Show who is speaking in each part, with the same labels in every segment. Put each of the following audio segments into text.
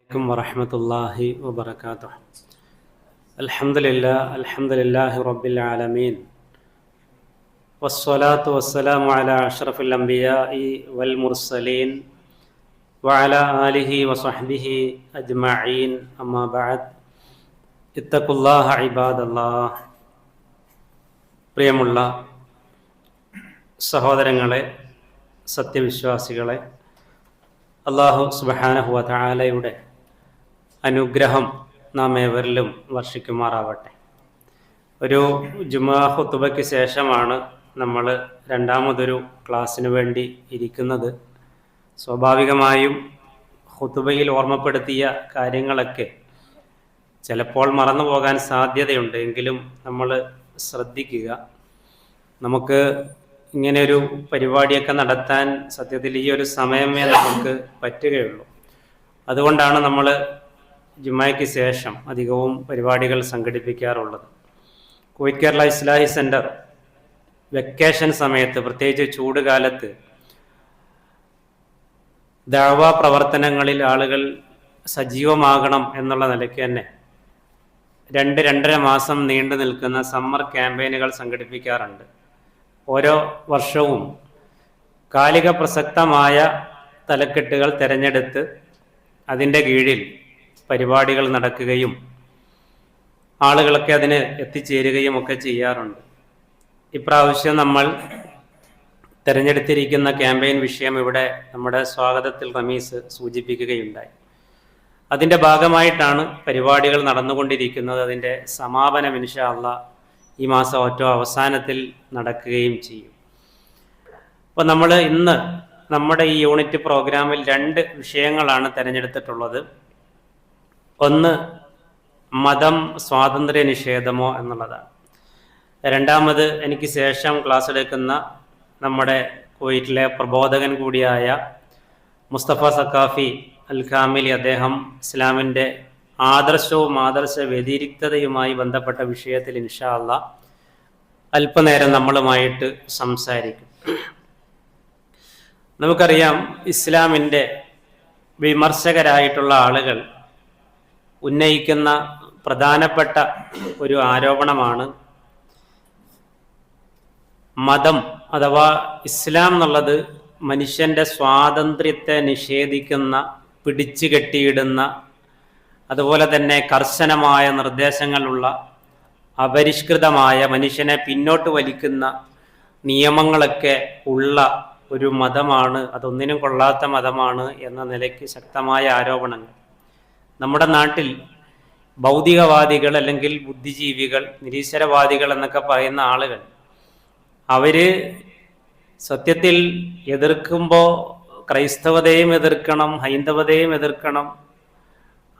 Speaker 1: عليكم ورحمة الله وبركاته. الحمد لله رب العالمين والصلاة والسلام على أشرف الأنبياء والمرسلين وعلى آله وصحبه أجمعين أما بعد اتقوا الله عباد الله. പ്രിയമുള്ള സഹോദരങ്ങളെ, സത്യവിശ്വാസികളെ, അല്ലാഹു സുബ്ഹാനഹു വ തആലയുടെ അനുഗ്രഹം നാം ഏവരിലും വർഷിക്കുമാറാവട്ടെ. ഒരു ജുമുഅ ഖുതുബയ്ക്ക് ശേഷമാണ് നമ്മൾ രണ്ടാമതൊരു ക്ലാസ്സിന് വേണ്ടി ഇരിക്കുന്നത്. സ്വാഭാവികമായും ഖുതുബയിൽ ഓർമ്മപ്പെടുത്തിയ കാര്യങ്ങളൊക്കെ ചിലപ്പോൾ മറന്നു പോകാൻ സാധ്യതയുണ്ട്. എങ്കിലും നമ്മൾ ശ്രദ്ധിക്കുക. നമുക്ക് ഇങ്ങനെയൊരു പരിപാടിയൊക്കെ നടത്താൻ സത്യത്തിൽ ഈ ഒരു സമയമേ നമുക്ക് പറ്റുകയുള്ളൂ. അതുകൊണ്ടാണ് നമ്മൾ ജുമുഅയ്ക്ക് ശേഷം അധികവും പരിപാടികൾ സംഘടിപ്പിക്കാറുള്ളത്. കുവൈറ്റ് കേരള ഇസ്ലാഹി സെൻറ്റർ വെക്കേഷൻ സമയത്ത്, പ്രത്യേകിച്ച് ചൂട് കാലത്ത്, ദഅ്വ പ്രവർത്തനങ്ങളിൽ ആളുകൾ സജീവമാകണം എന്നുള്ള നിലയ്ക്ക് തന്നെ 2-2.5 മാസം നീണ്ടു നിൽക്കുന്ന സമ്മർ ക്യാമ്പയിനുകൾ സംഘടിപ്പിക്കാറുണ്ട്. ഓരോ വർഷവും കാലിക പ്രസക്തമായ തലക്കെട്ടുകൾ തിരഞ്ഞെടുത്ത് അതിൻ്റെ കീഴിൽ പരിപാടികൾ നടക്കുകയും ആളുകളൊക്കെ അതിന് എത്തിച്ചേരുകയും ഒക്കെ ചെയ്യാറുണ്ട്. ഇപ്രാവശ്യം നമ്മൾ തിരഞ്ഞെടുത്തിരിക്കുന്ന ക്യാമ്പയിൻ വിഷയം ഇവിടെ നമ്മുടെ സ്വാഗതത്തിൽ റമീസ് സൂചിപ്പിക്കുകയുണ്ടായി. അതിൻ്റെ ഭാഗമായിട്ടാണ് പരിപാടികൾ നടന്നുകൊണ്ടിരിക്കുന്നത്. അതിൻ്റെ സമാപനം ഇൻഷാ അല്ലാഹ് ഈ മാസം ഏറ്റവും അവസാനത്തിൽ നടക്കുകയും ചെയ്യും. അപ്പോൾ നമ്മൾ ഇന്ന് നമ്മുടെ ഈ യൂണിറ്റ് പ്രോഗ്രാമിൽ 2 വിഷയങ്ങളാണ് തിരഞ്ഞെടുത്തിട്ടുള്ളത്. ഒന്ന്, മതം സ്വാതന്ത്ര്യ നിഷേധമോ എന്നുള്ളതാണ്. രണ്ടാമത്, എനിക്ക് ശേഷം ക്ലാസ് എടുക്കുന്ന നമ്മുടെ കുവൈറ്റിലെ പ്രബോധകൻ കൂടിയായ മുസ്തഫ സഖാഫി അൽ കാമിലി, അദ്ദേഹം ഇസ്ലാമിൻ്റെ ആദർശവും ആദർശ വ്യതിരിക്തതയുമായി ബന്ധപ്പെട്ട വിഷയത്തിൽ ഇൻഷാ അല്ലാഹ് അല്പനേരം നമ്മളുമായിട്ട് സംസാരിക്കും. നമുക്കറിയാം, ഇസ്ലാമിൻ്റെ വിമർശകരായിട്ടുള്ള ആളുകൾ ഉന്നയിക്കുന്ന പ്രധാനപ്പെട്ട ഒരു ആരോപണമാണ് മതം അഥവാ ഇസ്ലാം എന്നുള്ളത് മനുഷ്യൻ്റെ സ്വാതന്ത്ര്യത്തെ നിഷേധിക്കുന്ന, പിടിച്ചു കെട്ടിയിടുന്ന, അതുപോലെ തന്നെ കർശനമായ നിർദ്ദേശങ്ങളുള്ള, അപരിഷ്കൃതമായ, മനുഷ്യനെ പിന്നോട്ട് വലിക്കുന്ന നിയമങ്ങളൊക്കെ ഉള്ള ഒരു മതമാണ്, അതൊന്നിനും കൊള്ളാത്ത മതമാണ് എന്ന നിലയ്ക്ക് ശക്തമായ ആരോപണങ്ങൾ. നമ്മുടെ നാട്ടിൽ ഭൗതികവാദികൾ അല്ലെങ്കിൽ ബുദ്ധിജീവികൾ, നിരീശ്വരവാദികൾ എന്നൊക്കെ പറയുന്ന ആളുകൾ, അവർ സത്യത്തിൽ എതിർക്കുമ്പോൾ ക്രൈസ്തവതയും എതിർക്കണം, ഹൈന്ദവതയും എതിർക്കണം,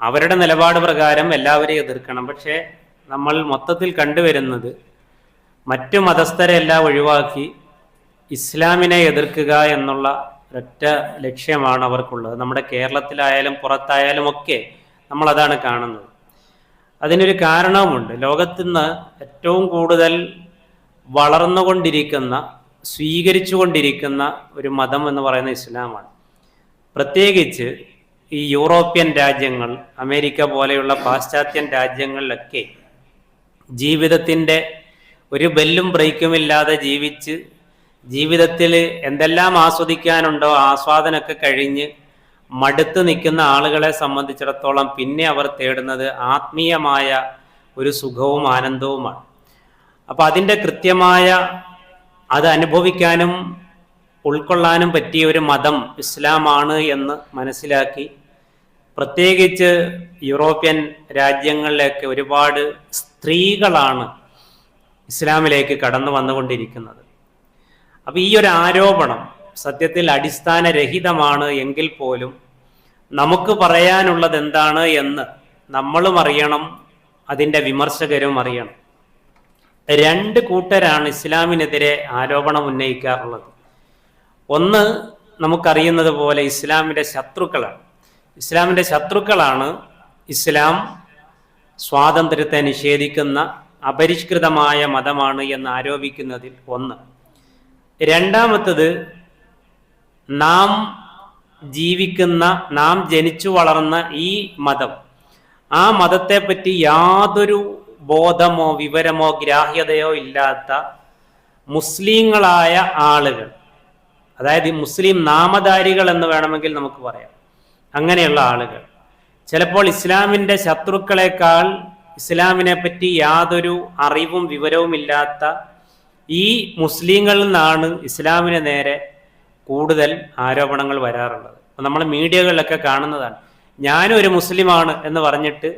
Speaker 1: അവരുടെ നിലപാട് പ്രകാരം എല്ലാവരെയും എതിർക്കണം. പക്ഷേ നമ്മൾ മൊത്തത്തിൽ കണ്ടുവരുന്നത് മറ്റു മതസ്ഥരെല്ലാം ഒഴിവാക്കി ഇസ്ലാമിനെ എതിർക്കുക എന്നുള്ള ഒരൊറ്റ ലക്ഷ്യമാണ് അവർക്കുള്ളത്. നമ്മുടെ കേരളത്തിലായാലും പുറത്തായാലും ഒക്കെ നമ്മളതാണ് കാണുന്നത്. അതിനൊരു കാരണവുമുണ്ട്. ലോകത്തുനിന്ന് ഏറ്റവും കൂടുതൽ വളർന്നുകൊണ്ടിരിക്കുന്ന, സ്വീകരിച്ചുകൊണ്ടിരിക്കുന്ന ഒരു മതം എന്ന് പറയുന്ന ഇസ്ലാമാണ്. പ്രത്യേകിച്ച് ഈ യൂറോപ്യൻ രാജ്യങ്ങൾ, അമേരിക്ക പോലെയുള്ള പാശ്ചാത്യൻ രാജ്യങ്ങളിലൊക്കെ ജീവിതത്തിൻ്റെ ഒരു ബെല്ലും ബ്രേക്കുമില്ലാതെ ജീവിച്ച് ജീവിതത്തിൽ എന്തെല്ലാം ആസ്വദിക്കാനുണ്ടോ ആസ്വാദനമൊക്കെ കഴിഞ്ഞ് മടുത്ത് നിൽക്കുന്ന ആളുകളെ സംബന്ധിച്ചിടത്തോളം പിന്നെ അവർ തേടുന്നത് ആത്മീയമായ ഒരു സുഖവും ആനന്ദവുമാണ്. അപ്പോൾ അതിൻ്റെ കൃത്യമായ അത് അനുഭവിക്കാനും ഉൾക്കൊള്ളാനും പറ്റിയ ഒരു മതം ഇസ്ലാമാണ് എന്ന് മനസ്സിലാക്കി, പ്രത്യേകിച്ച് യൂറോപ്യൻ രാജ്യങ്ങളിലേക്ക് ഒരുപാട് സ്ത്രീകളാണ് ഇസ്ലാമിലേക്ക് കടന്നു വന്നുകൊണ്ടിരിക്കുന്നത്. അപ്പോൾ ഈ ഒരു ആരോപണം സത്യത്തിൽ അടിസ്ഥാനരഹിതമാണ് എങ്കിൽ പോലും നമുക്ക് പറയാനുള്ളത് എന്താണ് എന്ന് നമ്മളും അറിയണം, അതിൻ്റെ വിമർശകരും അറിയണം. 2 കൂട്ടരാണ് ഇസ്ലാമിനെതിരെ ആരോപണം ഉന്നയിക്കാറുള്ളത്. ഒന്ന്, നമുക്കറിയുന്നത് പോലെ ഇസ്ലാമിൻ്റെ ശത്രുക്കളാണ്. ഇസ്ലാമിൻ്റെ ശത്രുക്കളാണ് ഇസ്ലാം സ്വാതന്ത്ര്യത്തെ നിഷേധിക്കുന്ന അപരിഷ്കൃതമായ മതമാണ് എന്ന് ആരോപിക്കുന്നതിൽ ഒന്ന്. രണ്ടാമത്തത്, നാം ജീവിക്കുന്ന, നാം ജനിച്ചു വളർന്ന ഈ മതം, ആ മതത്തെപ്പറ്റി യാതൊരു ബോധമോ വിവരമോ ഗ്രാഹ്യതയോ ഇല്ലാത്ത മുസ്ലിങ്ങളായ ആളുകൾ, അതായത് മുസ്ലിം നാമധാരികൾ എന്ന് വേണമെങ്കിൽ നമുക്ക് പറയാം, അങ്ങനെയുള്ള ആളുകൾ ചിലപ്പോൾ ഇസ്ലാമിൻ്റെ ശത്രുക്കളെക്കാൾ ഇസ്ലാമിനെ പറ്റി യാതൊരു അറിവും വിവരവും ഇല്ലാത്ത ഈ മുസ്ലിങ്ങളിൽ നിന്നാണ് ഇസ്ലാമിന് നേരെ കൂടുതൽ ആരോപണങ്ങൾ വരാറുള്ളത്. നമ്മൾ മീഡിയകളിലൊക്കെ കാണുന്നതാണ്. ഞാനും ഒരു മുസ്ലിമാണ് എന്ന് പറഞ്ഞിട്ട്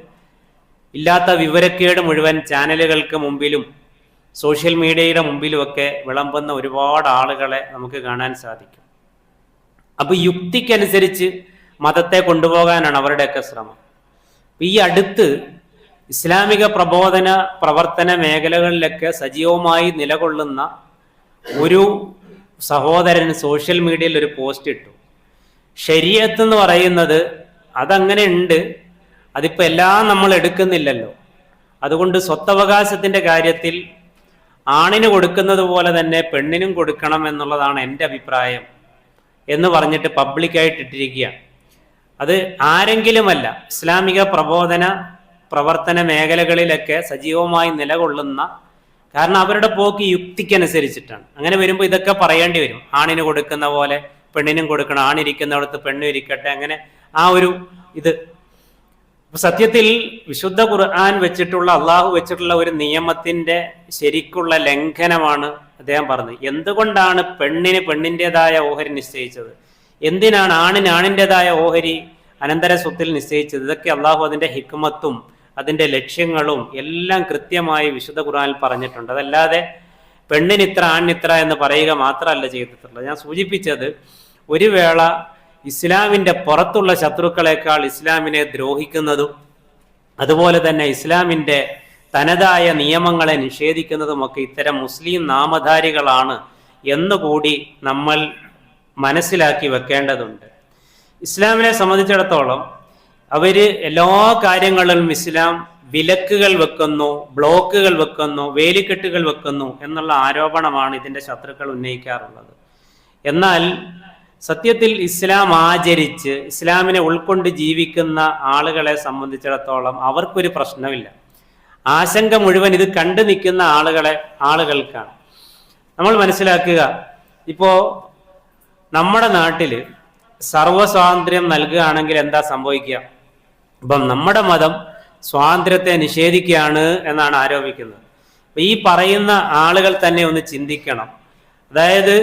Speaker 1: ഇല്ലാത്ത വിവരക്കേട് മുഴുവൻ ചാനലുകൾക്ക് മുമ്പിലും സോഷ്യൽ മീഡിയയുടെ മുമ്പിലുമൊക്കെ വിളമ്പുന്ന ഒരുപാട് ആളുകളെ നമുക്ക് കാണാൻ സാധിക്കും. അപ്പോൾ യുക്തിക്കനുസരിച്ച് മതത്തെ കൊണ്ടുപോകാനാണ് അവരുടെയൊക്കെ ശ്രമം. ഈ അടുത്ത് ഇസ്ലാമിക പ്രബോധന പ്രവർത്തന മേഖലകളിലൊക്കെ സജീവമായി നിലകൊള്ളുന്ന ഒരു സഹോദരൻ സോഷ്യൽ മീഡിയയിൽ ഒരു പോസ്റ്റ് ഇട്ടു. ശരീഅത്ത് എന്ന് പറയുന്നത് അതങ്ങനെ ഉണ്ട്, അതിപ്പോൾ എല്ലാം നമ്മൾ എടുക്കുന്നില്ലല്ലോ, അതുകൊണ്ട് സ്വത്തവകാശത്തിൻ്റെ കാര്യത്തിൽ ആണിന് കൊടുക്കുന്നത് പോലെ തന്നെ പെണ്ണിനും കൊടുക്കണം എന്നുള്ളതാണ് എൻ്റെ അഭിപ്രായം എന്ന് പറഞ്ഞിട്ട് പബ്ലിക്കായിട്ട് ഇട്ടിരിക്കുകയാണ്. അത് ആരെങ്കിലുമല്ല, ഇസ്ലാമിക പ്രബോധന പ്രവർത്തന മേഖലകളിലൊക്കെ സജീവമായി നിലകൊള്ളുന്ന, കാരണം അവരുടെ പോക്ക് യുക്തിക്കനുസരിച്ചിട്ടാണ്. അങ്ങനെ വരുമ്പോൾ ഇതൊക്കെ പറയേണ്ടി വരും. ആണിന് കൊടുക്കുന്ന പോലെ പെണ്ണിനും കൊടുക്കണം, ആണിരിക്കുന്നിടത്ത് പെണ്ണും ഇരിക്കട്ടെ, അങ്ങനെ ആ ഒരു ഇത്. സത്യത്തിൽ വിശുദ്ധ ഖുർആൻ വെച്ചിട്ടുള്ള, അള്ളാഹു വെച്ചിട്ടുള്ള ഒരു നിയമത്തിന്റെ ശരിക്കുള്ള ലംഘനമാണ് അദ്ദേഹം പറഞ്ഞത്. എന്തുകൊണ്ടാണ് പെണ്ണിന് പെണ്ണിൻ്റെതായ ഓഹരി നിശ്ചയിച്ചത്? എന്തിനാണ് ആണിന് ആണിൻ്റെതായ ഓഹരി അനന്തര സ്വത്തിൽ നിശ്ചയിച്ചത്? ഇതൊക്കെ അള്ളാഹു അതിൻ്റെ ഹിക്മത്തും അതിൻ്റെ ലക്ഷ്യങ്ങളും എല്ലാം കൃത്യമായി വിശുദ്ധ ഖുർആനിൽ പറഞ്ഞിട്ടുണ്ട്. അതല്ലാതെ പെണ്ണിനിത്ര ആണിനിത്ര എന്ന് പറയുക മാത്രമല്ല ചെയ്തിട്ടുള്ളത്. ഞാൻ സൂചിപ്പിച്ചത്, ഒരു വേള ഇസ്ലാമിൻ്റെ പുറത്തുള്ള ശത്രുക്കളെക്കാൾ ഇസ്ലാമിനെ ദ്രോഹിക്കുന്നതും അതുപോലെ തന്നെ ഇസ്ലാമിൻ്റെ തനതായ നിയമങ്ങളെ നിഷേധിക്കുന്നതുമൊക്കെ ഇത്തരം മുസ്ലിം നാമധാരികളാണ് എന്നുകൂടി നമ്മൾ മനസ്സിലാക്കി വെക്കേണ്ടതുണ്ട്. ഇസ്ലാമിനെ സംബന്ധിച്ചിടത്തോളം അവർ എല്ലാ കാര്യങ്ങളിലും ഇസ്ലാം വിലക്കുകൾ വെക്കുന്നു, ബ്ലോക്കുകൾ വെക്കുന്നു, വേലിക്കെട്ടുകൾ വെക്കുന്നു എന്നുള്ള ആരോപണമാണ് ഇതിൻ്റെ ശത്രുക്കൾ ഉന്നയിക്കാറുള്ളത്. എന്നാൽ സത്യത്തിൽ ഇസ്ലാം ആചരിച്ച് ഇസ്ലാമിനെ ഉൾക്കൊണ്ട് ജീവിക്കുന്ന ആളുകളെ സംബന്ധിച്ചിടത്തോളം അവർക്കൊരു പ്രശ്നമില്ല. ആശങ്ക മുഴുവൻ ഇത് കണ്ടു നിൽക്കുന്ന ആളുകൾക്കാണ്. നമ്മൾ മനസ്സിലാക്കുക, ഇപ്പോൾ നമ്മുടെ നാട്ടിൽ സർവ്വസ്വാതന്ത്ര്യം നൽകുകയാണെങ്കിൽ എന്താ സംഭവിക്കുക? ഇപ്പം നമ്മുടെ മതം സ്വാതന്ത്ര്യത്തെ നിഷേധിക്കുകയാണ് എന്നാണ് ആരോപിക്കുന്നത്. അപ്പം ഈ പറയുന്ന ആളുകൾ തന്നെ ഒന്ന് ചിന്തിക്കണം. അതായത്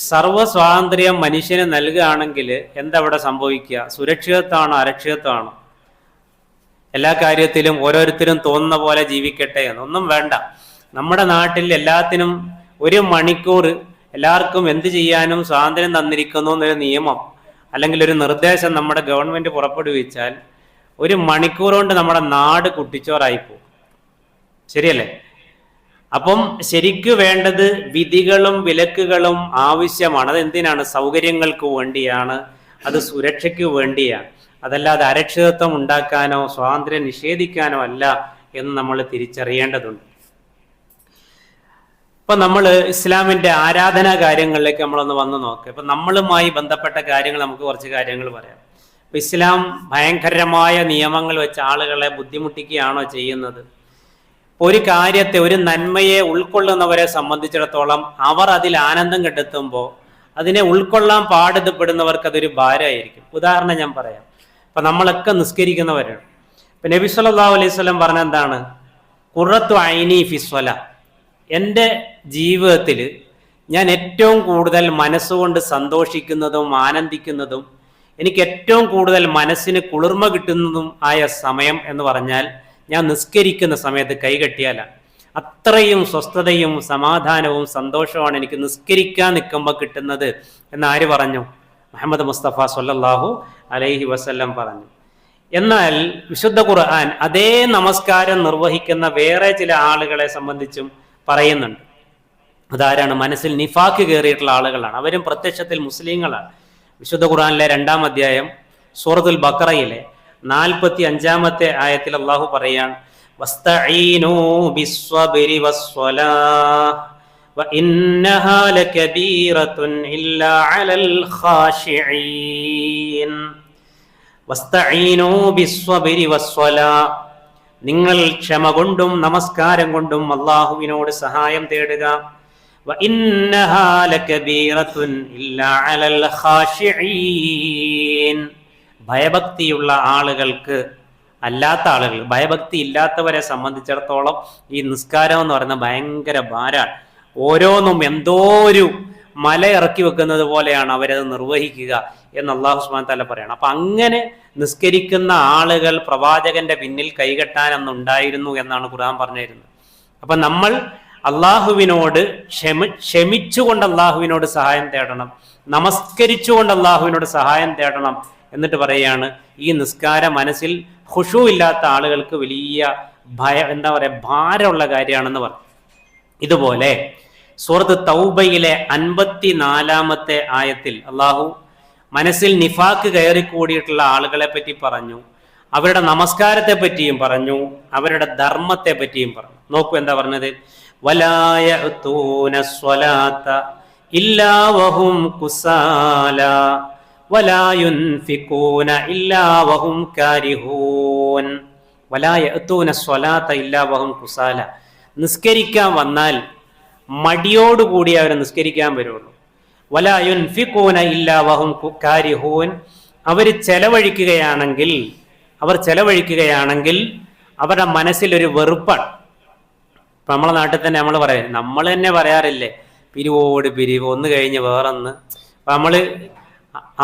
Speaker 1: സർവ്വസ്വാതന്ത്ര്യം മനുഷ്യന് നൽകുകയാണെങ്കിൽ എന്താ ഇവിടെ സംഭവിക്കുക? സുരക്ഷിതത്വമാണോ അരക്ഷിതത്വമാണോ? എല്ലാ കാര്യത്തിലും ഓരോരുത്തരും തോന്നുന്ന പോലെ ജീവിക്കട്ടെ എന്നൊന്നും വേണ്ട. നമ്മുടെ നാട്ടിൽ എല്ലാത്തിനും 1 മണിക്കൂർ എല്ലാവർക്കും എന്ത് ചെയ്യാനും സ്വാതന്ത്ര്യം തന്നിരിക്കുന്നു എന്നൊരു നിയമം അല്ലെങ്കിൽ ഒരു നിർദ്ദേശം നമ്മുടെ ഗവൺമെന്റ് പുറപ്പെടുവിച്ചാൽ 1 മണിക്കൂർ കൊണ്ട് നമ്മുടെ നാട് കുട്ടിച്ചോറായിപ്പോകും. ശരിയല്ലേ? അപ്പം ശരിക്കു വേണ്ടത് വിധികളും വിലക്കുകളും ആവശ്യമാണ്. അത് എന്തിനാണ്? സൗകര്യങ്ങൾക്ക് വേണ്ടിയാണ്, അത് സുരക്ഷയ്ക്ക് വേണ്ടിയാണ്. അതല്ലാതെ അരക്ഷിതത്വം ഉണ്ടാക്കാനോ സ്വാതന്ത്ര്യം നിഷേധിക്കാനോ അല്ല എന്ന് നമ്മൾ തിരിച്ചറിയേണ്ടതുണ്ട്. ഇപ്പൊ നമ്മൾ ഇസ്ലാമിന്റെ ആരാധനാ കാര്യങ്ങളിലേക്ക് നമ്മളൊന്ന് വന്നു നോക്കുക. ഇപ്പൊ നമ്മളുമായി ബന്ധപ്പെട്ട കാര്യങ്ങൾ നമുക്ക് കുറച്ച് കാര്യങ്ങൾ പറയാം. ഇപ്പൊ ഇസ്ലാം ഭയങ്കരമായ നിയമങ്ങൾ വെച്ച് ആളുകളെ ബുദ്ധിമുട്ടിക്കുകയാണോ ചെയ്യുന്നത്? ഒരു കാര്യത്തെ, ഒരു നന്മയെ ഉൾക്കൊള്ളുന്നവരെ സംബന്ധിച്ചിടത്തോളം അവർ അതിൽ ആനന്ദം കണ്ടെത്തുമ്പോൾ അതിനെ ഉൾക്കൊള്ളാൻ പാടുപെടുന്നവർക്ക് അതൊരു ഭാരമായിരിക്കും. ഉദാഹരണം ഞാൻ പറയാം. ഇപ്പൊ നമ്മളൊക്കെ നിസ്കരിക്കുന്നവരാണ്. ഇപ്പൊ നബി സല്ലല്ലാഹു അലൈഹി വസല്ലം പറഞ്ഞ എന്താണ്? ഖുറത്തു ഐനി ഫിസ്വല, എൻ്റെ ജീവിതത്തിൽ ഞാൻ ഏറ്റവും കൂടുതൽ മനസ്സുകൊണ്ട് സന്തോഷിക്കുന്നതും ആനന്ദിക്കുന്നതും എനിക്ക് ഏറ്റവും കൂടുതൽ മനസ്സിന് കുളിർമ കിട്ടുന്നതും ആയ സമയം എന്ന് പറഞ്ഞാൽ ഞാൻ നിസ്കരിക്കുന്ന സമയത്ത് കൈകെട്ടിയാലാണ്. അത്രയും സ്വസ്ഥതയും സമാധാനവും സന്തോഷവുമാണ് എനിക്ക് നിസ്കരിക്കാൻ നിൽക്കുമ്പോൾ കിട്ടുന്നത് എന്ന് ആര് പറഞ്ഞു? മുഹമ്മദ് മുസ്തഫ സ്വല്ലല്ലാഹു അലൈഹി വസല്ലം പറഞ്ഞു. എന്നാൽ വിശുദ്ധ ഖുർആൻ അതേ നമസ്കാരം നിർവഹിക്കുന്ന വേറെ ചില ആളുകളെ സംബന്ധിച്ചും പറയുന്നുണ്ട്. അതാരാണ്? മനസ്സിൽ നിഫാക്ക് കയറിയിട്ടുള്ള ആളുകളാണ്. അവരും പ്രത്യക്ഷത്തിൽ മുസ്ലിങ്ങളാണ്. വിശുദ്ധ ഖുർആനിലെ 2-ാം അധ്യായം സൂറത്തുൽ ബഖറയിലെ 45-ാമത്തെ ആയത്തിൽ അള്ളാഹു പറയാൻ, വസ്തഈനൂ ബിസ്സബ്രി വസ്സലാഹ് വഇന്നഹാ ലകബീറത്തുൻ ഇല്ലാ അലൽ ഖാശിഈൻ വസ്തഈനൂ ബിസ്സബ്രി വസ്സലാ. നിങ്ങൾ ക്ഷമ കൊണ്ടും നമസ്കാരം കൊണ്ടും അല്ലാഹുവിനോട് സഹായം തേടുക. വഇന്നഹാ ലകബീറത്തുൻ ഇല്ലാ അലൽ ഖാശിഈൻ. ഭയഭക്തിയുള്ള ആളുകൾക്ക്, അല്ലാത്ത ആളുകൾ, ഭയഭക്തി ഇല്ലാത്തവരെ സംബന്ധിച്ചിടത്തോളം ഈ നിസ്കാരം എന്ന് പറയുന്നത് ഭയങ്കര ഭാരമാണ്. ഓരോന്നും എന്തോ ഒരു മല ഇറക്കി വെക്കുന്നത് പോലെയാണ് അവരത് നിർവഹിക്കുക എന്ന് അല്ലാഹു സുബ്ഹാനഹു വ തആല പറയണം. അപ്പൊ അങ്ങനെ നിസ്കരിക്കുന്ന ആളുകൾ പ്രവാചകന്റെ പിന്നിൽ കൈകെട്ടാനൊന്നുണ്ടായിരുന്നു എന്നാണ് ഖുർആൻ പറഞ്ഞിരുന്നത്. അപ്പൊ നമ്മൾ അള്ളാഹുവിനോട് ക്ഷമിച്ചുകൊണ്ട് അള്ളാഹുവിനോട് സഹായം തേടണം, നമസ്കരിച്ചുകൊണ്ട് അള്ളാഹുവിനോട് സഹായം തേടണം. എന്നിട്ട് പറയാണ്, ഈ നിസ്കാരം മനസ്സിൽ ഖുശൂ ഇല്ലാത്ത ആളുകൾക്ക് വലിയ ഭാരമുള്ള കാര്യമാണെന്ന് പറഞ്ഞു. ഇതുപോലെ സൂറത്ത് തൗബയിലെ 54-ാമത്തെ ആയത്തിൽ അള്ളാഹു മനസ്സിൽ നിഫാക്ക് കയറിക്കൂടിയിട്ടുള്ള ആളുകളെ പറ്റി പറഞ്ഞു, അവരുടെ നമസ്കാരത്തെ പറ്റിയും പറഞ്ഞു, അവരുടെ ധർമ്മത്തെ പറ്റിയും പറഞ്ഞു. നോക്കൂ എന്താ പറഞ്ഞത്, വലാ യഅ്തൂന സ്വലാത്ത ഇല്ലാ വഹും കുസാലാ വലാ യുൻഫിഖൂന ഇല്ലാ വഹും കാരിഹൂൻ. വലാ യഅ്തൂന സ്വലാത്ത ഇല്ലാ വഹും കുസാല. നിസ്കരിക്കാൻ വന്നാൽ മടിയോടുകൂടി അവർ നിസ്കരിക്കാൻ വരുള്ളൂ. വലാ യുൻഫിഖൂന ഇല്ലാ വഹും കാരിഹൂൻ. അവർ ചെലവഴിക്കുകയാണെങ്കിൽ അവരുടെ മനസ്സിൽ ഒരു വെറുപ്പാണ്. ഇപ്പൊ നമ്മളെ നാട്ടിൽ തന്നെ നമ്മൾ തന്നെ പറയാറില്ലേ, പിരിവോട് പിരിവ്, ഒന്ന് കഴിഞ്ഞ് വേറൊന്ന്. അപ്പൊ നമ്മള്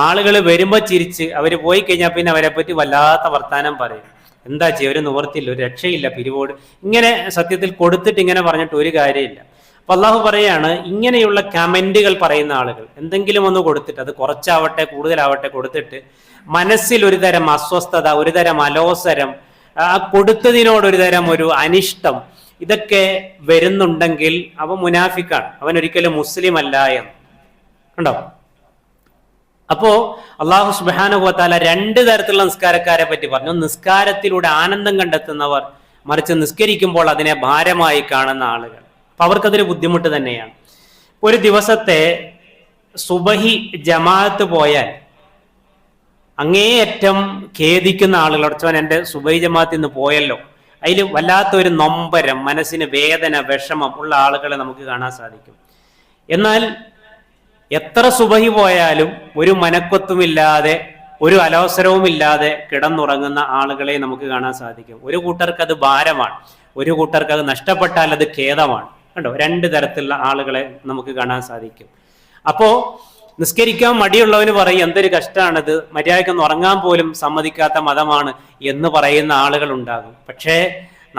Speaker 1: ആളുകൾ വരുമ്പോ ചിരിച്ച്, അവർ പോയി കഴിഞ്ഞാൽ പിന്നെ അവരെ പറ്റി വല്ലാത്ത വർത്താനം പറയും. എന്താ ചെയ്യുക, ഒരു നിവർത്തിയില്ല, ഒരു രക്ഷയില്ല, പിരിവോട്. ഇങ്ങനെ സത്യത്തിൽ കൊടുത്തിട്ട് ഇങ്ങനെ പറഞ്ഞിട്ട് ഒരു കാര്യമില്ല. അപ്പൊ അള്ളാഹു പറയാണ്, ഇങ്ങനെയുള്ള കമന്റുകൾ പറയുന്ന ആളുകൾ എന്തെങ്കിലും ഒന്ന് കൊടുത്തിട്ട്, അത് കുറച്ചാവട്ടെ കൂടുതലാവട്ടെ കൊടുത്തിട്ട് മനസ്സിൽ ഒരു തരം അസ്വസ്ഥത, ഒരു തരം അലോസരം, ആ കൊടുത്തതിനോട് ഒരു തരം ഒരു അനിഷ്ടം, ഇതൊക്കെ വരുന്നുണ്ടെങ്കിൽ അവൻ മുനാഫിക്കാണ്, അവൻ ഒരിക്കലും മുസ്ലിം അല്ല എന്ന് കണ്ടോ. അപ്പോ അള്ളാഹു സുബ്ഹാനഹു വ തആല 2 തരത്തിലുള്ള നിസ്കാരക്കാരെ പറ്റി പറഞ്ഞു. നിസ്കാരത്തിലൂടെ ആനന്ദം കണ്ടെത്തുന്നവർ, മറിച്ച് നിസ്കരിക്കുമ്പോൾ അതിനെ ഭാരമായി കാണുന്ന ആളുകൾ. അപ്പൊ അവർക്കതൊരു ബുദ്ധിമുട്ട് തന്നെയാണ്. ഒരു ദിവസത്തെ സുബഹി ജമാഅത്ത് പോയാൽ അങ്ങേയറ്റം ഖേദിക്കുന്ന ആളുകൾ, അടച്ചവൻ എൻ്റെ സുബഹി ജമാഅത്ത് ഇന്ന് പോയല്ലോ, അതിൽ വല്ലാത്തൊരു നൊമ്പരം, മനസ്സിന് വേദന, വിഷമം ഉള്ള ആളുകളെ നമുക്ക് കാണാൻ സാധിക്കും. എന്നാൽ എത്ര സുബഹി പോയാലും ഒരു മനക്കൊത്തുമില്ലാതെ, ഒരു അലോസരവുമില്ലാതെ കിടന്നുറങ്ങുന്ന ആളുകളെ നമുക്ക് കാണാൻ സാധിക്കും. ഒരു കൂട്ടർക്ക് അത് ഭാരമാണ്, ഒരു കൂട്ടർക്ക് അത് നഷ്ടപ്പെട്ടാൽ അത് ഖേദമാണ്. കണ്ടോ, 2 തരത്തിലുള്ള ആളുകളെ നമുക്ക് കാണാൻ സാധിക്കും. അപ്പോ നിസ്കരിക്കാൻ മടിയുള്ളവന് പറയും, എന്തൊരു കഷ്ടമാണിത്, മര്യാദയ്ക്കൊന്ന് ഉറങ്ങാൻ പോലും സമ്മതിക്കാത്ത മതമാണ് എന്ന് പറയുന്ന ആളുകൾ ഉണ്ടാകും. പക്ഷേ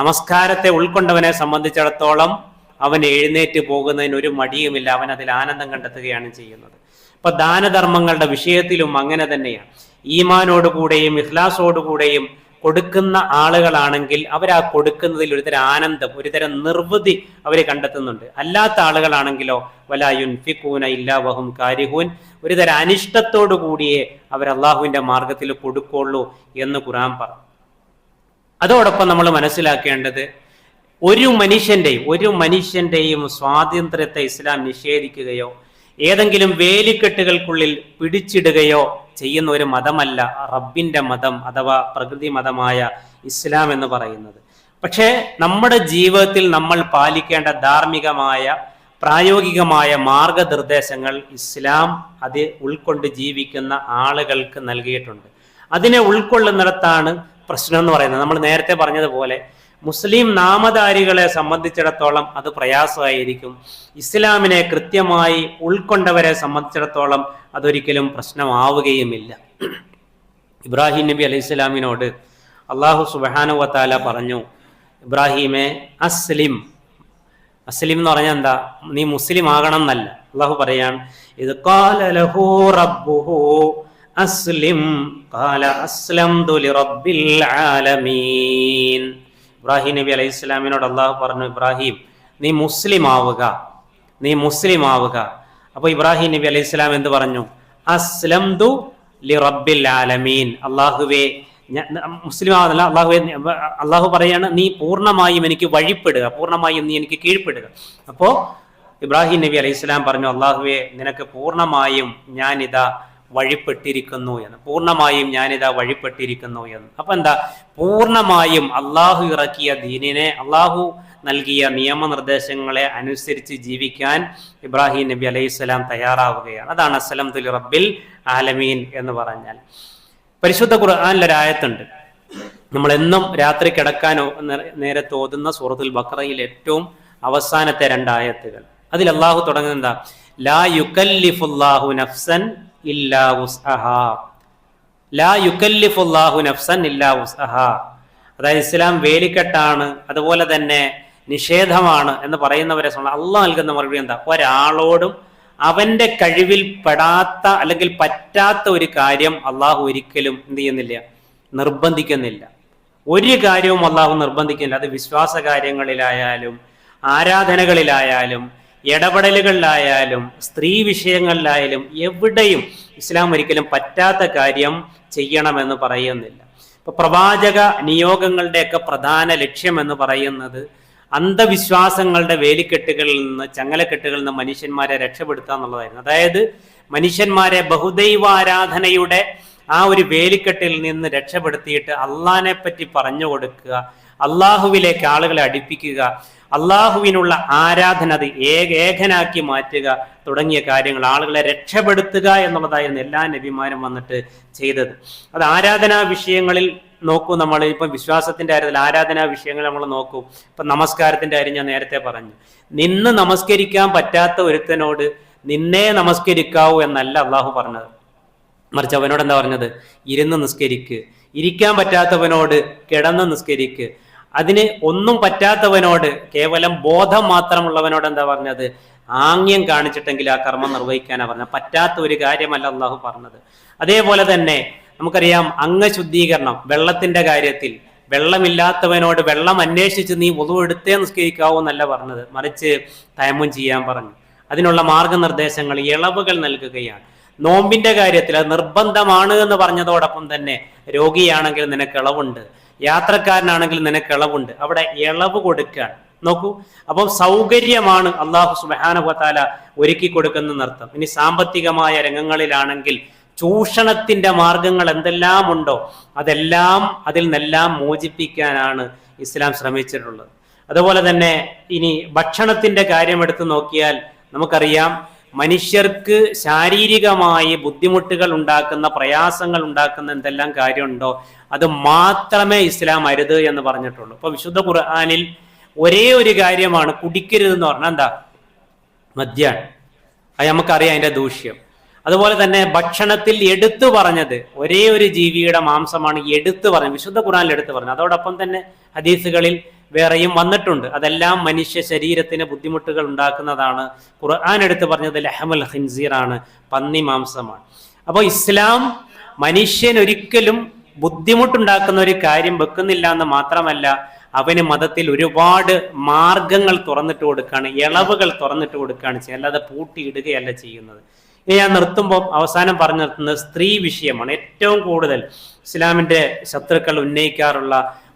Speaker 1: നമസ്കാരത്തെ ഉൾക്കൊണ്ടവനെ സംബന്ധിച്ചിടത്തോളം അവൻ എഴുന്നേറ്റ് പോകുന്നതിന് ഒരു മടിയുമില്ല, അവൻ അതിൽ ആനന്ദം കണ്ടെത്തുകയാണ് ചെയ്യുന്നത്. ഇപ്പൊ ദാനധർമ്മങ്ങളുടെ വിഷയത്തിലും അങ്ങനെ തന്നെയാണ്. ഈമാനോടുകൂടെയും ഇഖ്ലാസോടുകൂടെയും കൊടുക്കുന്ന ആളുകളാണെങ്കിൽ അവർ ആ കൊടുക്കുന്നതിൽ ഒരുതരം ആനന്ദം, ഒരുതരം നിർവൃതി അവർ കണ്ടെത്തുന്നുണ്ട്. അല്ലാത്ത ആളുകളാണെങ്കിലോ വലാ യുൻഫിഖൂന ഇല്ലാ വഹും കാരിഹൂൻ, ഒരുതരം അനിഷ്ടത്തോടു കൂടിയേ അവർ അള്ളാഹുവിന്റെ മാർഗത്തിൽ കൊടുക്കുള്ളൂ എന്ന് ഖുർആൻ പറഞ്ഞു. അതോടൊപ്പം നമ്മൾ മനസ്സിലാക്കേണ്ടത്, ഒരു മനുഷ്യന്റെയും സ്വാതന്ത്ര്യത്തെ ഇസ്ലാം നിഷേധിക്കുകയോ ഏതെങ്കിലും വേലിക്കെട്ടുകൾക്കുള്ളിൽ പിടിച്ചിടുകയോ ചെയ്യുന്ന ഒരു മതമല്ല റബ്ബിന്റെ മതം അഥവാ പ്രകൃതി മതമായ ഇസ്ലാം എന്ന് പറയുന്നത്. പക്ഷേ നമ്മുടെ ജീവിതത്തിൽ നമ്മൾ പാലിക്കേണ്ട ധാർമ്മികമായ പ്രായോഗികമായ മാർഗനിർദ്ദേശങ്ങൾ ഇസ്ലാം അത് ഉൾക്കൊണ്ട് ജീവിക്കുന്ന ആളുകൾക്ക് നൽകിയിട്ടുണ്ട്. അതിനെ ഉൾക്കൊള്ളുന്നിടത്താണ് പ്രശ്നം എന്ന് പറയുന്നത്. നമ്മൾ നേരത്തെ പറഞ്ഞതുപോലെ മുസ്ലിം നാമധാരികളെ സംബന്ധിച്ചിടത്തോളം അത് പ്രയാസമായിരിക്കും. ഇസ്ലാമിനെ കൃത്യമായി ഉൾക്കൊണ്ടവരെ സംബന്ധിച്ചിടത്തോളം അതൊരിക്കലും പ്രശ്നമാവുകയുമില്ല. ഇബ്രാഹിം നബി അലൈഹി സ്വലാമിനോട് അള്ളാഹു സുബ്ഹാനഹു വ തആല പറഞ്ഞു, ഇബ്രാഹിമെ അസ്ലിം. അസ്ലിം എന്ന് പറഞ്ഞാൽ എന്താ, നീ മുസ്ലിം ആകണം എന്നല്ല. അള്ളാഹു പറയാൻ, ഇത് ഖാല ലഹു റബ്ബുഹു അസ്ലിം ഖാല അസ്ലംതു ലിറബ്ബിൽ ആലമീൻ. ഇബ്രാഹിം നബി അലൈഹി സ്വലാമിനോട് അള്ളാഹു പറഞ്ഞു, ഇബ്രാഹിം നീ മുസ്ലിം ആവുക. അപ്പൊ ഇബ്രാഹിം നബി അലൈഹി സ്വലാം എന്ത് പറഞ്ഞു? അസ്ലംതു ലിറബ്ബിൽ ആലമീൻ. അള്ളാഹുവേ മുസ്ലിം ആവുന്നില്ല, അള്ളാഹു പറയാണ്, നീ പൂർണ്ണമായും എനിക്ക് വഴിപ്പെടുക, പൂർണ്ണമായും നീ എനിക്ക് കീഴ്പ്പെടുക. അപ്പോ ഇബ്രാഹിം നബി അലൈഹി സ്വലാം പറഞ്ഞു, അള്ളാഹുവെ നിനക്ക് പൂർണ്ണമായും ഞാനിതാ വഴിപ്പെട്ടിരിക്കുന്നു എന്ന്, പൂർണ്ണമായും ഞാനിതാ വഴിപ്പെട്ടിരിക്കുന്നു എന്ന്. അപ്പൊ എന്താ, പൂർണ്ണമായും അള്ളാഹു ഇറക്കിയ ദീനിനെ, അള്ളാഹു നൽകിയ നിയമനിർദ്ദേശങ്ങളെ അനുസരിച്ച് ജീവിക്കാൻ ഇബ്രാഹിം നബി അലൈഹി സ്വലാം തയ്യാറാവുകയാണ്. അതാണ് അസ്സലംതു ലിറബ്ബിൽ ആലമീൻ എന്ന് പറഞ്ഞാൽ. പരിശുദ്ധ ഖുർആനിലൊരായത്തുണ്ട്, നമ്മളെന്നും രാത്രി കിടക്കാൻ നേരത്തെ ഓതുന്ന സൂറത്തുൽ ബഖറയിൽ ഏറ്റവും അവസാനത്തെ 2 ആയത്തുകൾ. അതിൽ അള്ളാഹു തുടങ്ങുന്നത് എന്താ, ലാ യുകല്ലിഫുല്ലാഹു നഫ്സൻ ഇല്ലാ വുസ്അഹാ, ലാ യുകല്ലിഫുല്ലാഹു നഫ്സൻ ഇല്ലാ വുസ്അഹാ. അതായത് ഇസ്ലാം വേലിക്കെട്ടാണ്, അതുപോലെ തന്നെ നിഷേധമാണ് എന്ന് പറയുന്നവരെ അള്ളാഹ് നൽകുന്ന മറുപടി എന്താ, ഒരാളോടും അവന്റെ കഴിവിൽ പെടാത്ത അല്ലെങ്കിൽ പറ്റാത്ത ഒരു കാര്യം അള്ളാഹു ഒരിക്കലും എന്ത് ചെയ്യുന്നില്ല, നിർബന്ധിക്കുന്നില്ല. ഒരു കാര്യവും അള്ളാഹു നിർബന്ധിക്കുന്നില്ല. അത് വിശ്വാസ കാര്യങ്ങളിലായാലും ആരാധനകളിലായാലും ഇടപെടലുകളിലായാലും സ്ത്രീ വിഷയങ്ങളിലായാലും എവിടെയും ഇസ്ലാം ഒരിക്കലും പറ്റാത്ത കാര്യം ചെയ്യണമെന്ന് പറയുന്നില്ല. ഇപ്പൊ പ്രവാചക നിയോഗങ്ങളുടെയൊക്കെ പ്രധാന ലക്ഷ്യം എന്ന് പറയുന്നത് അന്ധവിശ്വാസങ്ങളുടെ വേലിക്കെട്ടുകളിൽ നിന്ന്, ചങ്ങലക്കെട്ടുകളിൽ നിന്ന് മനുഷ്യന്മാരെ രക്ഷപ്പെടുത്തുക എന്നുള്ളതായിരുന്നു. അതായത് മനുഷ്യന്മാരെ ബഹുദൈവാരാധനയുടെ ആ ഒരു വേലിക്കെട്ടിൽ നിന്ന് രക്ഷപ്പെടുത്തിയിട്ട് അള്ളാഹിനെ പറ്റി പറഞ്ഞു കൊടുക്കുക, അള്ളാഹുവിലേക്ക് ആളുകളെ അടുപ്പിക്കുക, അള്ളാഹുവിനുള്ള ആരാധന അത് ഏകനാക്കി മാറ്റുക തുടങ്ങിയ കാര്യങ്ങൾ, ആളുകളെ രക്ഷപ്പെടുത്തുക എന്നുള്ളതായിരുന്നു എല്ലാ നബിമാരും വന്നിട്ട് ചെയ്തത്. അത് ആരാധനാ വിഷയങ്ങളിൽ നോക്കൂ, നമ്മൾ ഇപ്പൊ വിശ്വാസത്തിന്റെ കാര്യത്തിൽ ആരാധനാ വിഷയങ്ങൾ നമ്മൾ നോക്കൂ. ഇപ്പൊ നമസ്കാരത്തിന്റെ കാര്യം ഞാൻ നേരത്തെ പറഞ്ഞു, നിന്ന് നമസ്കരിക്കാൻ പറ്റാത്ത ഒരുത്തനോട് നിന്നെ നമസ്കരിക്കാവൂ എന്നല്ല അള്ളാഹു പറഞ്ഞത്, മറിച്ച് അവനോട് എന്താ പറഞ്ഞത്, ഇരുന്ന് നിസ്കരിക്ക്. ഇരിക്കാൻ പറ്റാത്തവനോട് കിടന്ന് നിസ്കരിക്ക്. അതിന് ഒന്നും പറ്റാത്തവനോട്, കേവലം ബോധം മാത്രമുള്ളവനോട് എന്താ പറഞ്ഞത്, ആംഗ്യം കാണിച്ചിട്ടെങ്കിൽ ആ കർമ്മം നിർവഹിക്കാനാ പറഞ്ഞത്, പറ്റാത്ത ഒരു കാര്യമല്ല അള്ളാഹു പറഞ്ഞത്. അതേപോലെ തന്നെ നമുക്കറിയാം അംഗശുദ്ധീകരണം, വെള്ളത്തിന്റെ കാര്യത്തിൽ വെള്ളമില്ലാത്തവനോട് വെള്ളം അന്വേഷിച്ച് നീ വുളു എടുത്തേ നിസ്കരിക്കാവൂ എന്നല്ല പറഞ്ഞത്, മറിച്ച് തയമ്മും ചെയ്യാൻ പറഞ്ഞു. അതിനുള്ള മാർഗനിർദ്ദേശങ്ങൾ, ഇളവുകൾ നൽകുകയാണ്. നോമ്പിന്റെ കാര്യത്തിൽ അത് നിർബന്ധമാണ് എന്ന് പറഞ്ഞതോടൊപ്പം തന്നെ രോഗിയാണെങ്കിൽ നിനക്ക് ഇളവുണ്ട്, യാത്രക്കാരനാണെങ്കിൽ നിനക്ക് ഇളവുണ്ട്, അവിടെ ഇളവ് കൊടുക്കുകയാണ്. നോക്കൂ, അപ്പം സൗകര്യമാണ് അള്ളാഹു സുബ്ഹാനഹു വ തആല ഒരുക്കി കൊടുക്കുന്നർത്ഥം. ഇനി സാമ്പത്തികമായ രംഗങ്ങളിലാണെങ്കിൽ ചൂഷണത്തിന്റെ മാർഗങ്ങൾ എന്തെല്ലാം ഉണ്ടോ അതെല്ലാം അതിൽ നിന്നെല്ലാം മോചിപ്പിക്കാനാണ് ഇസ്ലാം ശ്രമിച്ചിട്ടുള്ളത്. അതുപോലെ തന്നെ ഇനി ഭക്ഷണത്തിന്റെ കാര്യം എടുത്തു നോക്കിയാൽ നമുക്കറിയാം, മനുഷ്യർക്ക് ശാരീരികമായി ബുദ്ധിമുട്ടുകൾ ഉണ്ടാക്കുന്ന, പ്രയാസങ്ങൾ ഉണ്ടാക്കുന്ന എന്തെല്ലാം കാര്യമുണ്ടോ അത് മാത്രമേ ഇസ്ലാം അരുത് എന്ന് പറഞ്ഞിട്ടുള്ളൂ. ഇപ്പൊ വിശുദ്ധ ഖുർആനിൽ ഒരേ ഒരു കാര്യമാണ് കുടിക്കരുത് എന്ന് പറഞ്ഞാൽ എന്താ, മദ്യാണ്. അത് നമുക്കറിയാം അതിന്റെ ദൂഷ്യം. അതുപോലെ തന്നെ ഭക്ഷണത്തിൽ എടുത്തു പറഞ്ഞത് ഒരേ ഒരു ജീവിയുടെ മാംസമാണ് എടുത്തു പറഞ്ഞത്, വിശുദ്ധ ഖുർആനിൽ എടുത്തു പറഞ്ഞത്. അതോടൊപ്പം തന്നെ ഹദീസുകളിൽ വേറെയും വന്നിട്ടുണ്ട്. അതെല്ലാം മനുഷ്യ ശരീരത്തിന് ബുദ്ധിമുട്ടുകൾ ഉണ്ടാക്കുന്നതാണ്. ഖുർആൻ എടുത്ത് പറഞ്ഞത് ലഹമുൽ ഖിൻസീറാണ്, പന്നി മാംസമാണ്. അപ്പോൾ ഇസ്ലാം മനുഷ്യൻ ഒരിക്കലും ബുദ്ധിമുട്ടുണ്ടാക്കുന്ന ഒരു കാര്യം വെക്കുന്നില്ല എന്ന് മാത്രമല്ല, അവന് മതത്തിൽ ഒരുപാട് മാർഗങ്ങൾ തുറന്നിട്ട് കൊടുക്കുകയാണ്, ഇളവുകൾ തുറന്നിട്ട് കൊടുക്കുകയാണ് ചെയ്യുന്നത്, അല്ലാതെ പൂട്ടിയിടുകയല്ല ചെയ്യുന്നത്. ഇനി ഞാൻ നിർത്തുമ്പോൾ അവസാനം പറഞ്ഞു നിർത്തുന്നത് സ്ത്രീ വിഷയമാണ്. ഏറ്റവും കൂടുതൽ ഇസ്ലാമിന്റെ ശത്രുക്കൾ ഉന്നയിക്കാറുള്ള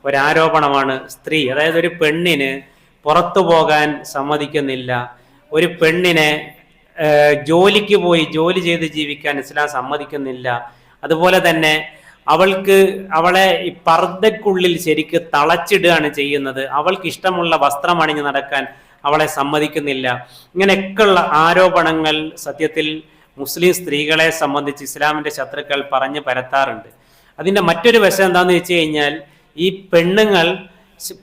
Speaker 1: ഒരാരോപണമാണ് സ്ത്രീ. അതായത് ഒരു പെണ്ണിന് പുറത്തു പോകാൻ സമ്മതിക്കുന്നില്ല, ഒരു പെണ്ണിനെ ജോലിക്ക് പോയി ജോലി ചെയ്ത് ജീവിക്കാൻ ഇസ്ലാം സമ്മതിക്കുന്നില്ല. അതുപോലെ തന്നെ അവളെ ഈ പർദ്ദക്കുള്ളിൽ ശരിക്ക് തളച്ചിടുകയാണ് ചെയ്യുന്നത്, അവൾക്ക് ഇഷ്ടമുള്ള വസ്ത്രം അണിഞ്ഞ് നടക്കാൻ അവളെ സമ്മതിക്കുന്നില്ല. ഇങ്ങനെയൊക്കെയുള്ള ആരോപണങ്ങൾ സത്യത്തിൽ മുസ്ലിം സ്ത്രീകളെ സംബന്ധിച്ച് ഇസ്ലാമിന്റെ ശത്രുക്കൾ പറഞ്ഞു പരത്താറുണ്ട്. അതിന്റെ മറ്റൊരു വശം എന്താണെന്ന് വെച്ച് കഴിഞ്ഞാൽ, ഈ പെണ്ണുങ്ങൾ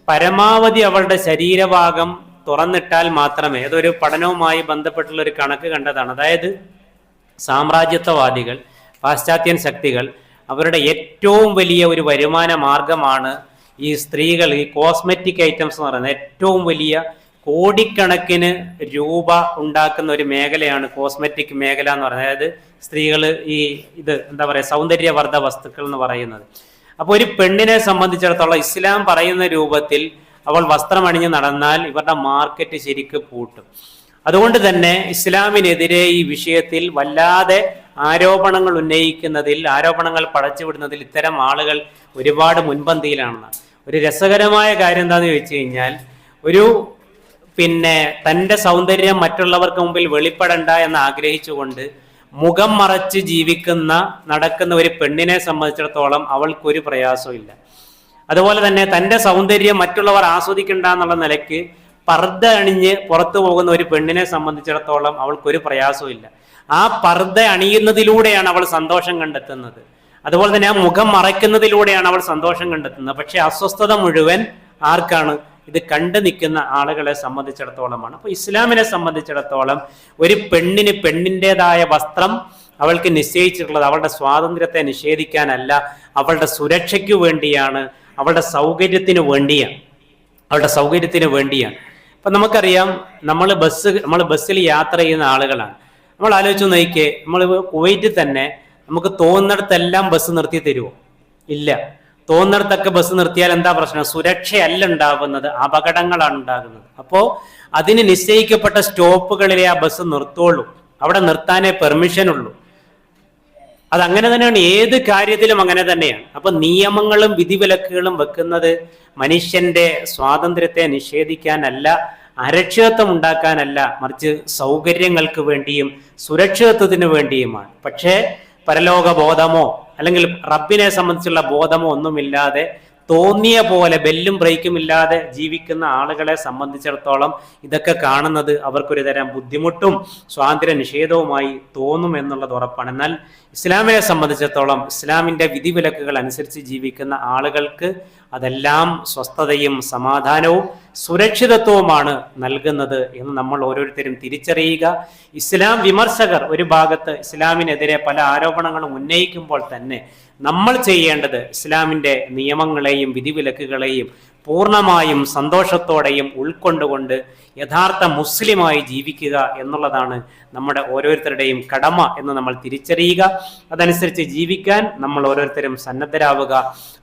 Speaker 1: പരമാവധി അവളുടെ ശരീരഭാഗം തുറന്നിട്ടാൽ മാത്രമേ, അതൊരു പഠനവുമായി ബന്ധപ്പെട്ടുള്ള ഒരു കണക്ക് കണ്ടതാണ്. അതായത് സാമ്രാജ്യത്വവാദികൾ, പാശ്ചാത്യൻ ശക്തികൾ, അവരുടെ ഏറ്റവും വലിയ ഒരു വരുമാന മാർഗമാണ് ഈ സ്ത്രീകൾ, ഈ കോസ്മെറ്റിക് ഐറ്റംസ് എന്ന് പറയുന്നത്. ഏറ്റവും വലിയ കോടിക്കണക്കിന് രൂപ ഉണ്ടാക്കുന്ന ഒരു മേഖലയാണ് കോസ്മെറ്റിക് മേഖല എന്ന് പറയുന്നത്. അതായത് സ്ത്രീകൾ ഇത് എന്താ പറയുക, സൗന്ദര്യവർദ്ധ വസ്തുക്കൾ എന്ന് പറയുന്നത്. അപ്പോൾ ഒരു പെണ്ണിനെ സംബന്ധിച്ചിടത്തോളം ഇസ്ലാം പറയുന്ന രൂപത്തിൽ അവൾ വസ്ത്രം അണിഞ്ഞ് നടന്നാൽ ഇവരുടെ മാർക്കറ്റ് ശരിക്ക് പൂട്ടും. അതുകൊണ്ട് തന്നെ ഇസ്ലാമിനെതിരെ ഈ വിഷയത്തിൽ വല്ലാതെ ആരോപണങ്ങൾ ഉന്നയിക്കുന്നതിൽ, ആരോപണങ്ങൾ പടച്ചുവിടുന്നതിൽ ഇത്തരം ആളുകൾ ഒരുപാട് മുൻപന്തിയിലാണെന്ന്. ഒരു രസകരമായ കാര്യം എന്താണെന്ന് ചോദിച്ചു കഴിഞ്ഞാൽ, ഒരു പിന്നെ തൻ്റെ സൗന്ദര്യം മറ്റുള്ളവർക്ക് മുമ്പിൽ വെളിപ്പെടണ്ട എന്ന് ആഗ്രഹിച്ചുകൊണ്ട് മുഖം മറച്ച് ജീവിക്കുന്ന നടക്കുന്ന ഒരു പെണ്ണിനെ സംബന്ധിച്ചിടത്തോളം അവൾക്കൊരു പ്രയാസവും ഇല്ല. അതുപോലെ തന്നെ തൻ്റെ സൗന്ദര്യം മറ്റുള്ളവർ ആസ്വദിക്കണ്ട എന്നുള്ള നിലയ്ക്ക് പർദ്ദ അണിഞ്ഞ് പുറത്തു പോകുന്ന ഒരു പെണ്ണിനെ സംബന്ധിച്ചിടത്തോളം അവൾക്കൊരു പ്രയാസവും ഇല്ല. ആ പർദ്ദ അണിയുന്നതിലൂടെയാണ് അവൾ സന്തോഷം കണ്ടെത്തുന്നത്. അതുപോലെ തന്നെ ആ മുഖം മറയ്ക്കുന്നതിലൂടെയാണ് അവൾ സന്തോഷം കണ്ടെത്തുന്നത്. പക്ഷെ അസ്വസ്ഥത മുഴുവൻ ആർക്കാണ്? ഇത് കണ്ടു നിൽക്കുന്ന ആളുകളെ സംബന്ധിച്ചിടത്തോളമാണ്. അപ്പൊ ഇസ്ലാമിനെ സംബന്ധിച്ചിടത്തോളം ഒരു പെണ്ണിന് പെണ്ണിൻ്റെതായ വസ്ത്രം അവൾക്ക് നിശ്ചയിച്ചിട്ടുള്ളത് അവളുടെ സ്വാതന്ത്ര്യത്തെ നിഷേധിക്കാനല്ല, അവളുടെ സുരക്ഷയ്ക്ക് വേണ്ടിയാണ്, അവളുടെ സൗകര്യത്തിന് വേണ്ടിയാണ്. അപ്പൊ നമുക്കറിയാം, നമ്മൾ ബസ്സിൽ യാത്ര ചെയ്യുന്ന ആളുകളാണ്. നമ്മൾ ആലോചിച്ച് നോക്കിയേ, നമ്മൾ കുവൈറ്റിൽ തന്നെ നമുക്ക് തോന്നുന്നിടത്തെല്ലാം ബസ് നിർത്തി തരുമോ? ഇല്ല. തോന്നുന്നിടത്തൊക്കെ ബസ് നിർത്തിയാൽ എന്താ പ്രശ്നം? സുരക്ഷയല്ല ഉണ്ടാകുന്നത്, അപകടങ്ങളാണ് ഉണ്ടാകുന്നത്. അപ്പോൾ അതിന് നിശ്ചയിക്കപ്പെട്ട സ്റ്റോപ്പുകളിലെ ആ ബസ് നിർത്തുള്ളൂ, അവിടെ നിർത്താനേ പെർമിഷൻ ഉള്ളൂ. അതങ്ങനെ തന്നെയാണ്, ഏത് കാര്യത്തിലും അങ്ങനെ തന്നെയാണ്. അപ്പൊ നിയമങ്ങളും വിധിവിലക്കുകളും വെക്കുന്നത് മനുഷ്യന്റെ സ്വാതന്ത്ര്യത്തെ നിഷേധിക്കാനല്ല, അരക്ഷിതത്വം ഉണ്ടാക്കാനല്ല, മറിച്ച് സൗകര്യങ്ങൾക്ക് വേണ്ടിയും സുരക്ഷിതത്വത്തിന് വേണ്ടിയുമാണ്. പക്ഷേ പരലോക ബോധമോ അല്ലെങ്കിൽ റബ്ബിനെ സംബന്ധിച്ചുള്ള ബോധമോ ഒന്നുമില്ലാതെ തോന്നിയ പോലെ ബെല്ലും ബ്രേക്കും ഇല്ലാതെ ജീവിക്കുന്ന ആളുകളെ സംബന്ധിച്ചിടത്തോളം ഇതൊക്കെ കാണുന്നത് അവർക്കൊരു തരം ബുദ്ധിമുട്ടും സ്വാതന്ത്ര്യ നിഷേധവുമായി തോന്നും എന്നുള്ളത് ഉറപ്പാണ്. എന്നാൽ ഇസ്ലാമിനെ സംബന്ധിച്ചിടത്തോളം ഇസ്ലാമിൻ്റെ വിധിവിലക്കുകൾ അനുസരിച്ച് ജീവിക്കുന്ന ആളുകൾക്ക് അതെല്ലാം സ്വസ്ഥതയും സമാധാനവും സുരക്ഷിതത്വവുമാണ് നൽകുന്നത് എന്ന് നമ്മൾ ഓരോരുത്തരും തിരിച്ചറിയുക. ഇസ്ലാം വിമർശകർ ഒരു ഭാഗത്ത് ഇസ്ലാമിനെതിരെ പല ആരോപണങ്ങളും ഉന്നയിക്കുമ്പോൾ തന്നെ നമ്മൾ ചെയ്യേണ്ടത് ഇസ്ലാമിൻ്റെ നിയമങ്ങളെയും വിധിവിലക്കുകളെയും പൂർണ്ണമായും സന്തോഷത്തോടെയും ഉൾക്കൊണ്ടുകൊണ്ട് യഥാർത്ഥ മുസ്ലിമായി ജീവിക്കുക എന്നുള്ളതാണ് നമ്മുടെ ഓരോരുത്തരുടെയും കടമ എന്ന് നമ്മൾ തിരിച്ചറിയുക. അതനുസരിച്ച് ജീവിക്കാൻ നമ്മൾ ഓരോരുത്തരും സന്നദ്ധരാവുക.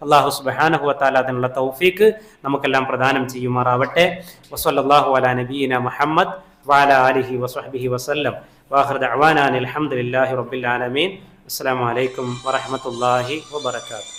Speaker 1: അല്ലാഹു സുബ്ഹാനഹു വ തആല അതിനുള്ള തൗഫീക്ക് നമുക്കെല്ലാം പ്രദാനം ചെയ്യുമാറാവട്ടെ. വസല്ലല്ലാഹു അലാ നബിയിന മുഹമ്മദ് വഅലാ ആലിഹി വസഹ്ബിഹി വസല്ലം. വആഖിറു ദഅവാനാ അൽഹംദുലില്ലാഹി റബ്ബിൽ ആലമീൻ. അസ്സലാമു അലൈക്കും വറഹ്മത്തുള്ളാഹി വബറകാതുഹു.